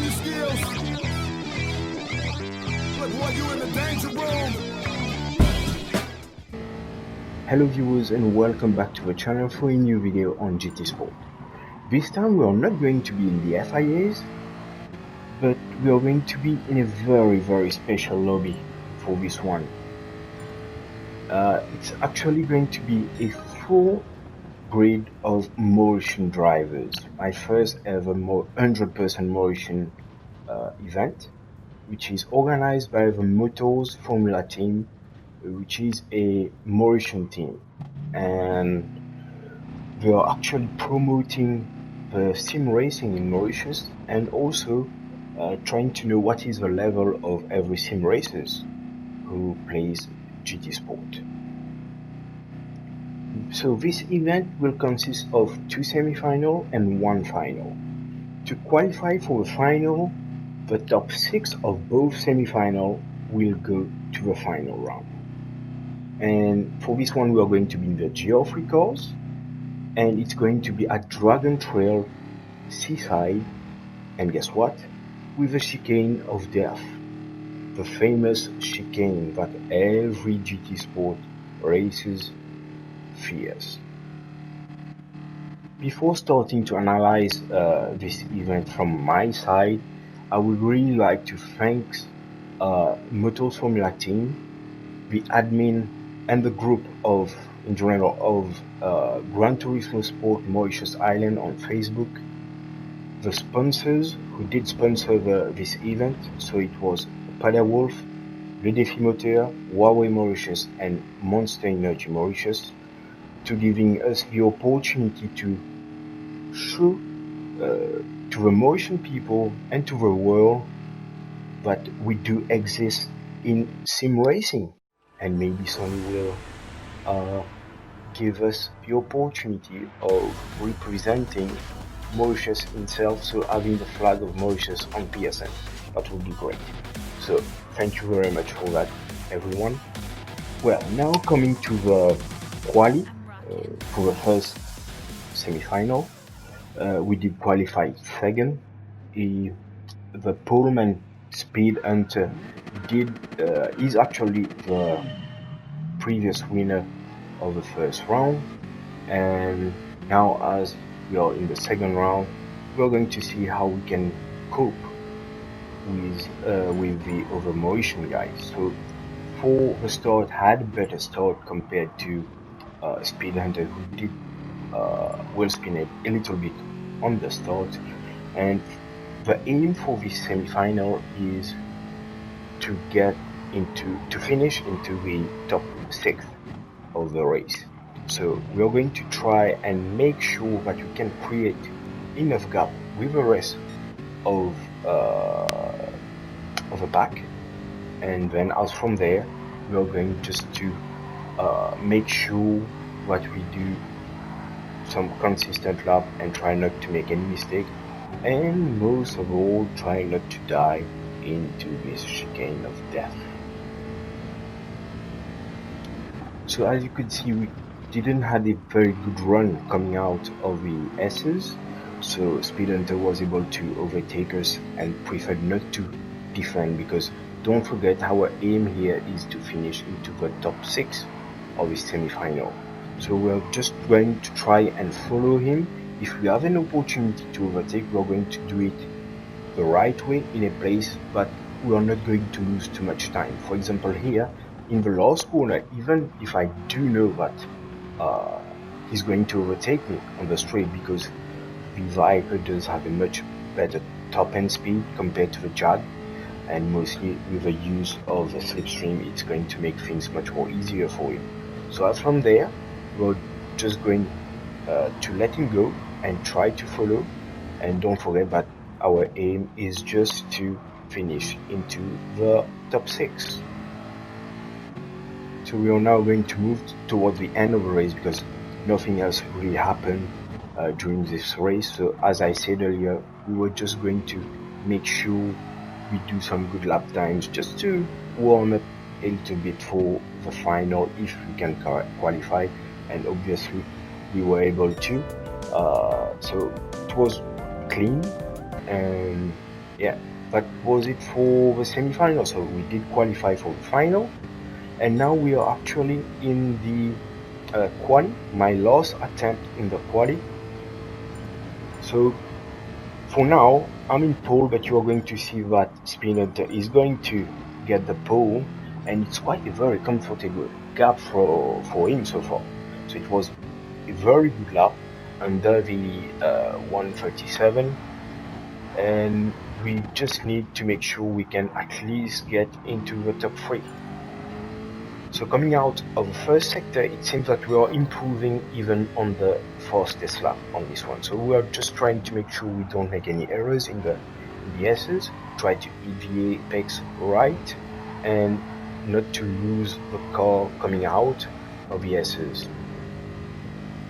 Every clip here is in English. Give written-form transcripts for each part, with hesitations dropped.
sharpen your skills. Look, boy, you in the danger room. Hello viewers and welcome back to the channel for a new video on GT Sport. This time we are not going to be in the FIAs, but we are going to be in a very special lobby for this one. It's actually going to be a full grid of Mauritian drivers. My first ever 100% Mauritian event, which is organized by the Motors Formula team, which is a Mauritian team, and they are actually promoting the sim racing in Mauritius and also trying to know what is the level of every sim racers who plays GT Sport. So this event will consist of 2 semi-final and 1 final. To qualify for the final, the top 6 of both semi-final will go to the final round. And for this one we are going to be in the Geoffrey course, and it's going to be at Dragon Trail Seaside, and guess what? With the chicane of death. The famous chicane that every GT Sport races fears. Before starting to analyze this event from my side, I would really like to thank Motors Formula team, the admin and the group of, in general, of Gran Turismo Sport Mauritius Island on Facebook, the sponsors who did sponsor this event, so it was Pada Wolf, Le Défi Moteur, Huawei Mauritius and Monster Energy Mauritius, to giving us the opportunity to show to the Mauritian people and to the world that we do exist in sim racing, and maybe some will give us the opportunity of representing Mauritius itself, so having the flag of Mauritius on PSN. That would be great. So thank you very much for that, everyone. Well, now coming to the quali for the first semi-final, we did qualify second. The Pullman Speed Hunter is actually the previous winner of the first round, and now as we are in the second round, we are going to see how we can cope with the other Mauritian guys. So for the start, had a better start compared to Speed Hunter, who did well spin it a little bit on the start. And the aim for this semi-final is to finish into the top 6 of the race. So we are going to try and make sure that we can create enough gap with the rest of the pack, and then as from there we are going just to make sure that we do some consistent lap and try not to make any mistake, and most of all try not to die into this chicane of death. So as you could see, we didn't have a very good run coming out of the S's, so Speed Hunter was able to overtake us and preferred not to defend, because don't forget our aim here is to finish into the top 6 of the semi-final. So we're just going to try and follow him. If we have an opportunity to overtake, we're going to do it the right way in a place that we are not going to lose too much time. For example, here in the last corner, even if I do know that he's going to overtake me on the straight, because the Viper does have a much better top end speed compared to the Jag, and mostly with the use of the slipstream, it's going to make things much more easier for you. So as from there, we're just going to let him go and try to follow, and don't forget that our aim is just to finish into the top 6. So we are now going to move towards the end of the race, because nothing else really happened during this race. So as I said earlier, we were just going to make sure we do some good lap times just to warm up a little bit for the final if we can qualify, and obviously we were able to. So it was clean and Yeah, that was it for the semi-final. So we did qualify for the final, and now we are actually in the quali, my last attempt in the quali. So for now, I'm in pole, but you are going to see that Spinner is going to get the pole, and it's quite a very comfortable gap for him so far. So it was a very good lap under the 137, and we just need to make sure we can at least get into the top 3. So coming out of the first sector, it seems that we are improving even on the fastest lap on this one. So we are just trying to make sure we don't make any errors in the S's, try to hit the apex right, and not to lose the car coming out of the S's.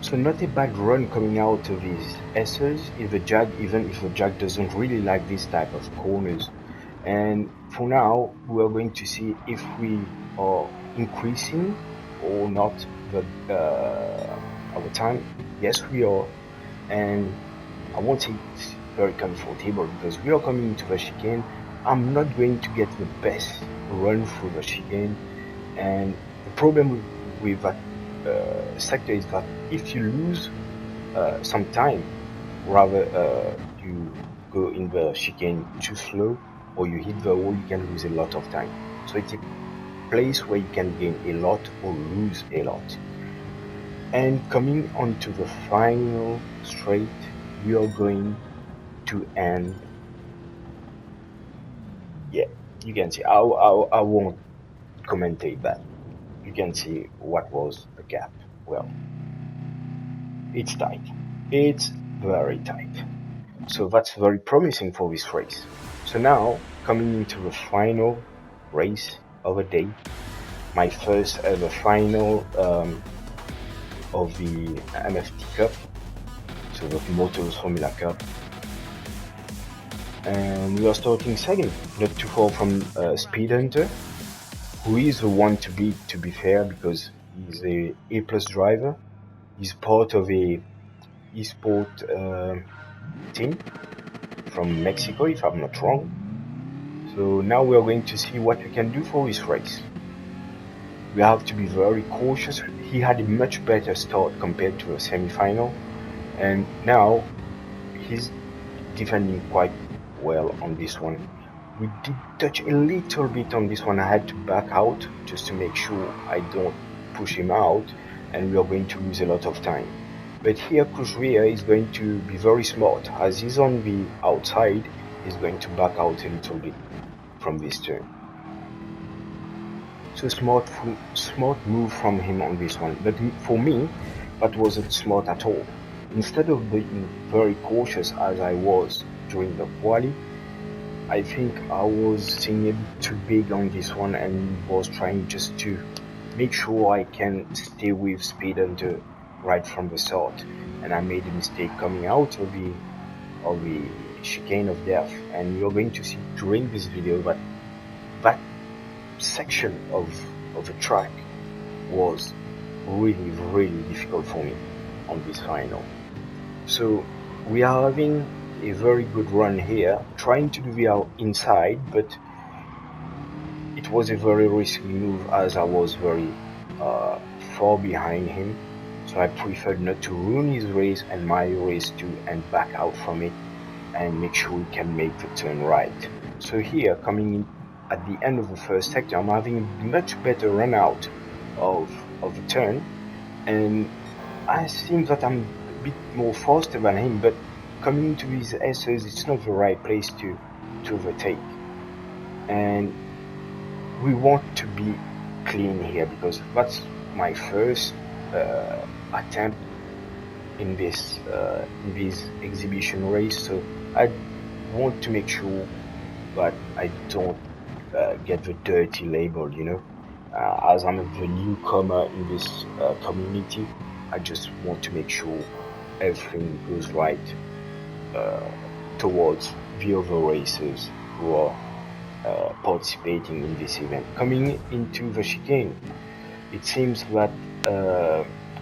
So not a bad run coming out of these S's, if the Jag, even if the Jag doesn't really like this type of corners. And for now, we are going to see if we are increasing or not the our time. Yes, we are, and I won't say it's very comfortable because we are coming into the chicane. I'm not going to get the best run through the chicane, and the problem with that sector is that if you lose some time, rather you go in the chicane too slow or you hit the wall, you can lose a lot of time. So it's a place where you can gain a lot or lose a lot. And coming onto the final straight, we are going to end. Yeah, you can see. I won't commentate that. You can see what was the gap. Well, it's tight. It's very tight. So that's very promising for this race. So now, coming into the final race of the day, my first ever final of the MFT CUP, so the Motors Formula Cup. And we are starting second, not too far from Speed Hunter, who is the one to beat, to be fair, because he's a A+ driver. He's part of a esport team from Mexico, if I'm not wrong. So now we are going to see what we can do for this race. We have to be very cautious. He had a much better start compared to a semi-final, and now he's defending quite well on this one. We did touch a little bit on this one. I had to back out just to make sure I don't push him out, and we are going to lose a lot of time. But here Kuzria is going to be very smart. As he's on the outside, he's going to back out a little bit from this turn. So smart move from him on this one. But for me, that wasn't smart at all. Instead of being very cautious as I was during the quali, I think I was seeing a bit too big on this one and was trying just to make sure I can stay with Speed Hunter right from the start. And I made a mistake coming out of the chicane of death. And you're going to see during this video that that section of the track was really difficult for me on this final. So we are having a very good run here, trying to do the inside, but it was a very risky move as I was very far behind him. So I preferred not to ruin his race and my race too, and back out from it and make sure we can make the turn right. So here, coming in at the end of the first sector, I'm having a much better run out of the turn, and I think that I'm a bit more faster than him, but coming into these S's, it's not the right place to overtake. And we want to be clean here because that's my first attempt in this exhibition race. So I want to make sure that I don't get the dirty label, you know. As I'm the newcomer in this community, I just want to make sure everything goes right towards the other racers who are participating in this event. Coming into the chicane, it seems that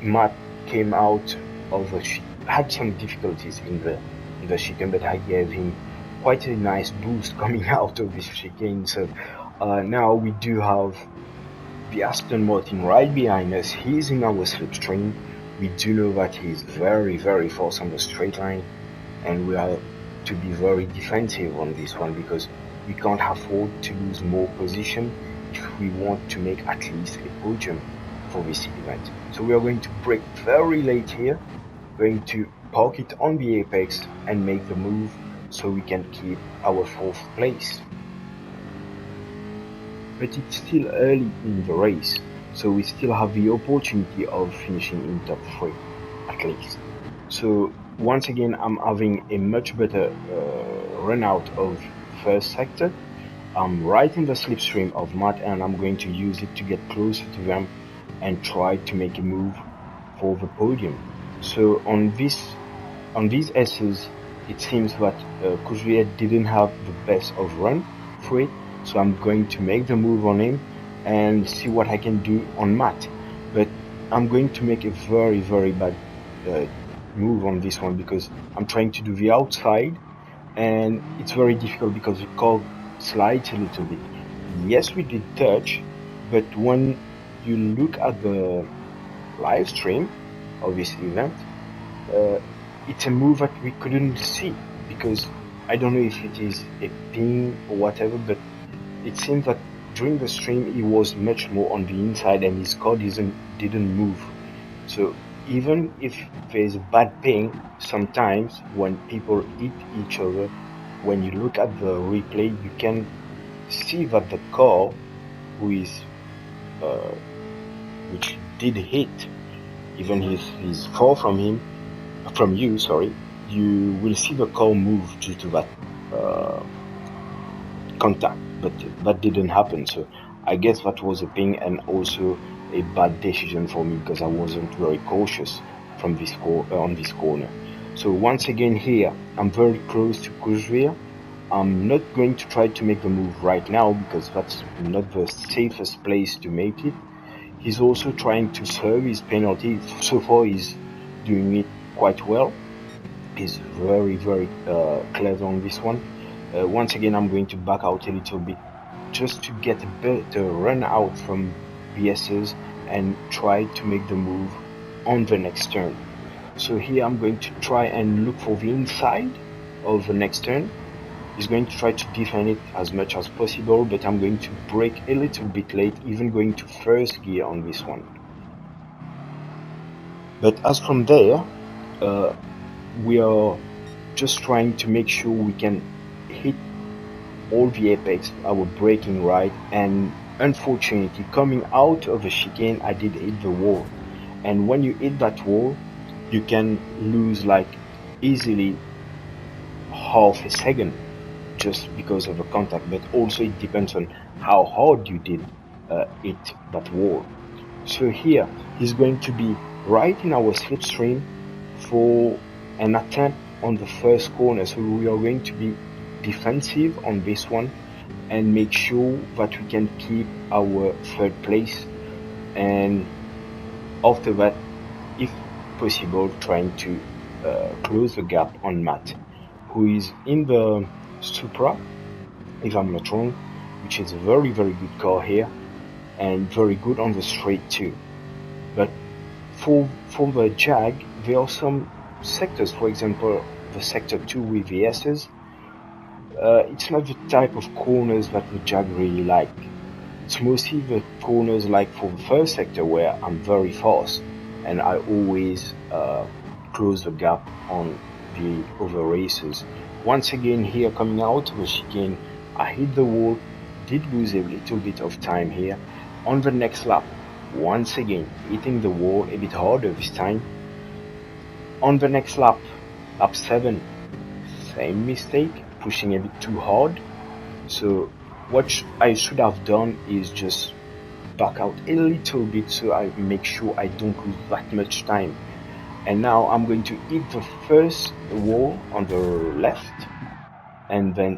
Matt came out of the had some difficulties in the chicane, but I gave him quite a nice boost coming out of this chicane. So now we do have the Aston Martin right behind us. He's in our slipstream. We do know that he's very fast on the straight line, and we are to be very defensive on this one because we can't afford to lose more position if we want to make at least a podium for this event. So we are going to brake very late here, going to park it on the apex and make the move so we can keep our 4th place. But it's still early in the race, so we still have the opportunity of finishing in top 3 at least. So once again, I'm having a much better run out of first sector. I'm right in the slipstream of Matt, and I'm going to use it to get closer to them and try to make a move for the podium. So on these S's, it seems that Kuzviet didn't have the best of run for it. So I'm going to make the move on him and see what I can do on Matt. But I'm going to make a very bad move on this one because I'm trying to do the outside, and it's very difficult because the car slides a little bit. Yes, we did touch, but when you look at the live stream of this event, it's a move that we couldn't see because I don't know if it is a ping or whatever, but it seems that during the stream he was much more on the inside and his car didn't move. So even if there's a bad ping, sometimes when people hit each other, when you look at the replay, you can see that the car which did hit, even if he's far from you, you will see the car move due to that contact, but that didn't happen. So I guess that was a ping and also a bad decision for me because I wasn't very cautious from this on this corner. So once again here, I'm very close to Kuzvia. I'm not going to try to make the move right now because that's not the safest place to make it. He's also trying to serve his penalty. So far he's doing it quite well. He's very clever on this one. Once again, I'm going to back out a little bit just to get a better run out from VSs and try to make the move on the next turn. So here I'm going to try and look for the inside of the next turn. He's going to try to defend it as much as possible, but I'm going to brake a little bit late, even going to first gear on this one. But as from there, we are just trying to make sure we can hit all the apex, our braking right, and unfortunately coming out of the chicane I did hit the wall, and when you hit that wall you can lose like easily half a second just because of the contact, but also it depends on how hard you did hit that wall. So here he's going to be right in our slipstream for an attempt on the first corner, so we are going to be defensive on this one and make sure that we can keep our 3rd place, and after that, if possible, trying to close the gap on Matt, who is in the Supra, if I'm not wrong, which is a very good car here and very good on the straight too. But for the Jag, there are some sectors, for example the sector 2 with the S's. It's not the type of corners that the Jag really like. It's mostly the corners like for the first sector where I'm very fast and I always close the gap on the other races. Once again here coming out of the chicane, I hit the wall, did lose a little bit of time here. On the next lap, once again hitting the wall a bit harder this time. On the next lap, lap 7, same mistake, pushing a bit too hard. So what I should have done is just back out a little bit so I make sure I don't lose that much time. And now I'm going to hit the first wall on the left and then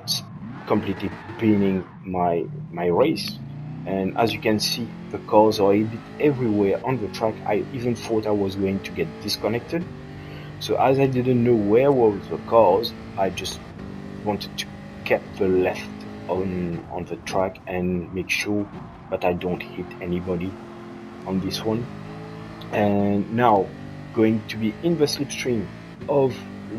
completely pinning my race. And as you can see, the cars are a bit everywhere on the track. I even thought I was going to get disconnected. So as I didn't know where was the cars, I just wanted to keep the left on the track and make sure that I don't hit anybody on this one. And now going to be in the slipstream of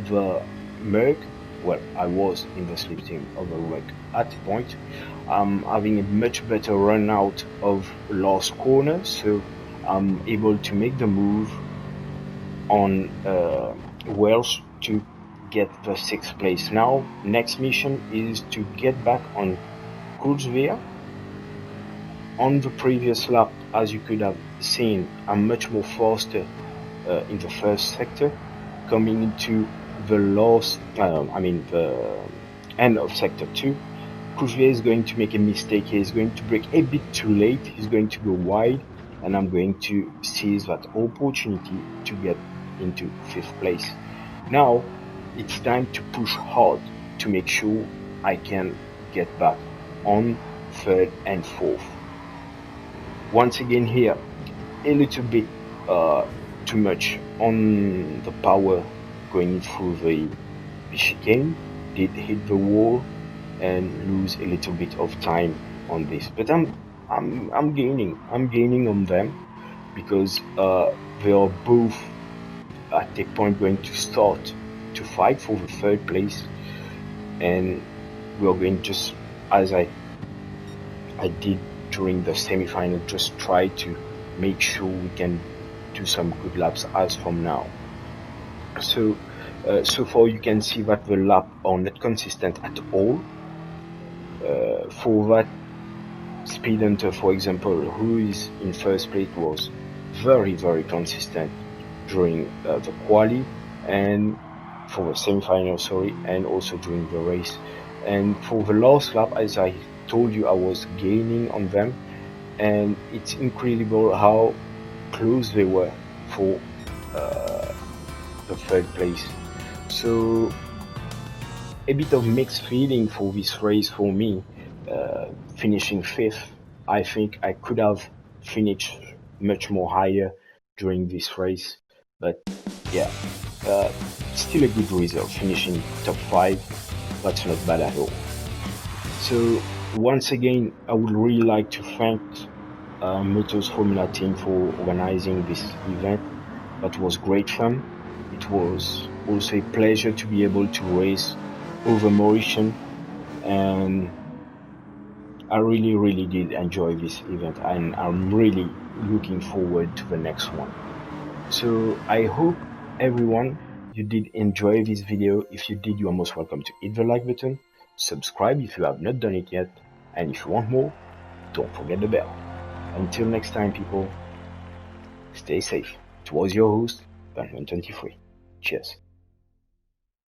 the Merc. Well, I was in the slipstream of the Merc at the point. I'm having a much better run out of last corner, so I'm able to make the move on Welsh to get the 6th place. Now next mission is to get back on Kurzwehr. On the previous lap, as you could have seen, I'm much more faster in the first sector. Coming into the the end of sector 2, Kurzwehr is going to make a mistake. He's going to brake a bit too late. He's going to go wide, and I'm going to seize that opportunity to get into 5th place. Now it's time to push hard to make sure I can get back on 3rd and 4th. Once again here, a little bit too much on the power going through the chicane. Did hit the wall and lose a little bit of time on this, but I'm gaining on them, because they are both at a point going to start to fight for the 3rd place, and we are going, just as I did during the semi-final, just try to make sure we can do some good laps as from now. So so far you can see that the lap are not consistent at all. For that Speed Hunter, for example, who is in 1st place, was very consistent during the quali and for the semi-final, and also during the race. And for the last lap, as I told you, I was gaining on them, and it's incredible how close they were for the 3rd place. So a bit of mixed feeling for this race for me. Finishing 5th, I think I could have finished much more higher during this race, but yeah, still a good result. Finishing top 5, that's not bad at all. So once again, I would really like to thank Moto's Formula team for organizing this event. That was great fun. It was also a pleasure to be able to race over Mauritian, and I really did enjoy this event, and I'm really looking forward to the next one. So I hope everyone, you did enjoy this video. If you did, you are most welcome to hit the like button, subscribe if you have not done it yet, and if you want more, don't forget the bell. Until next time, people, stay safe. It was your host, Bertmon 23. Cheers.